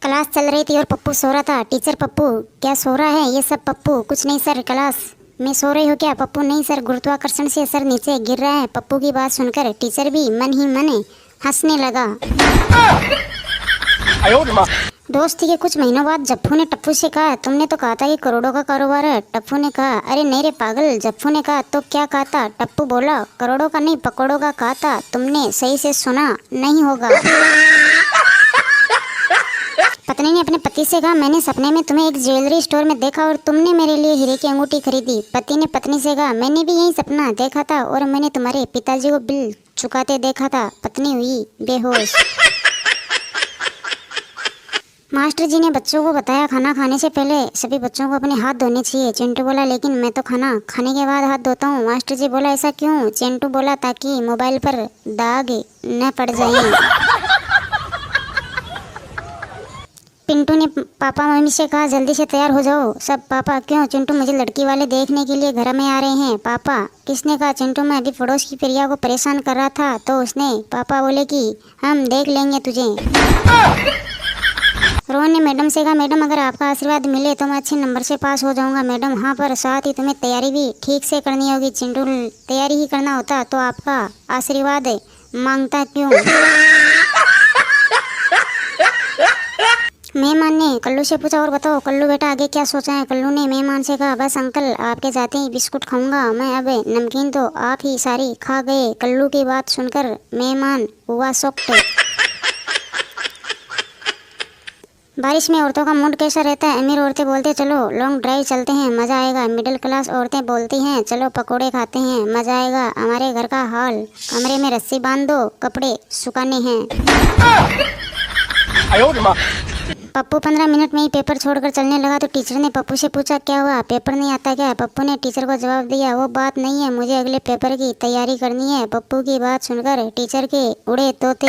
Class चल रही थी और पप्पू सो रहा था। टीचर, पप्पू क्या सो रहा है? ये सब पप्पू। कुछ नहीं सर, क्लास में सो रही हो क्या? पप्पू नहीं सर, गुरुत्वाकर्षण से सर नीचे गिर रहा है। पप्पू की बात सुनकर टीचर भी मन ही मन हंसने लगा। दोस्ती के कुछ महीनों बाद जप्पू ने टप्पू से कहा, तुमने तो कहा था कि करोड़ों का कारोबार है। टप्पू ने कहा, अरे नहीं रे पागल। जप्पू ने कहा, तो क्या कहा था? टप्पू बोला, करोड़ों का नहीं पकड़ों का कहा था। तुमने सही से सुना नहीं होगा। पत्नी ने अपने पति से कहा, मैंने सपने में तुम्हें एक ज्वेलरी स्टोर में देखा और तुमने मेरे लिए हीरे की अंगूठी खरीदी। पति ने पत्नी से कहा, मैंने भी यही सपना देखा था और मैंने तुम्हारे पिताजी को बिल चुकाते देखा था। पत्नी हुई बेहोश। मास्टर जी ने बच्चों को बताया, खाना खाने से पहले सभी बच्चों को अपने हाथ धोने चाहिए। चिंटू बोला, लेकिन मैं तो खाना खाने के बाद हाथ धोता हूँ। मास्टर जी बोला, ऐसा क्यों? चिंटू बोला, ताकि मोबाइल पर दाग न पड़ जाए। पिंटू ने पापा मम्मी से कहा, जल्दी से तैयार हो जाओ सब। पापा, क्यों? चिंटू, मुझे लड़की वाले देखने के लिए घर में आ रहे हैं। पापा, किसने कहा? चिंटू, मैं अभी पड़ोस की प्रिया को परेशान कर रहा था तो उसने। पापा बोले कि हम देख लेंगे तुझे। रोहन ने मैडम से कहा, मैडम अगर आपका आशीर्वाद मिले तो मैं अच्छे नंबर से पास हो जाऊंगा। मैडम, हाँ, पर साथ ही तुम्हें तैयारी भी ठीक से करनी होगी। चिंटू, तैयारी ही करना होता तो आपका आशीर्वाद मांगता क्यों? मेहमान ने कल्लू से पूछा, और बताओ कल्लू बेटा आगे क्या सोचा है? कल्लू ने मेहमान से कहा, बस अंकल आपके जाते ही बिस्कुट खाऊंगा मैं। अब नमकीन तो आप ही सारी खा गए। कल्लू की बात सुनकर मेहमान हुआ शॉक्ड। बारिश में औरतों का मूड कैसा रहता है? अमीर औरतें बोलते, चलो लॉन्ग ड्राइव चलते हैं, मज़ा आएगा। मिडिल क्लास औरतें बोलती हैं, चलो पकोड़े खाते हैं, मज़ा आएगा। हमारे घर का हाल, कमरे में रस्सी बांध दो, कपड़े सुखाने हैं। पप्पू 15 मिनट में ही पेपर छोड़कर चलने लगा तो टीचर ने पप्पू से पूछा, क्या हुआ, पेपर नहीं आता क्या? पप्पू ने टीचर को जवाब दिया, वो बात नहीं है, मुझे अगले पेपर की तैयारी करनी है। पप्पू की बात सुनकर टीचर के उड़े तोते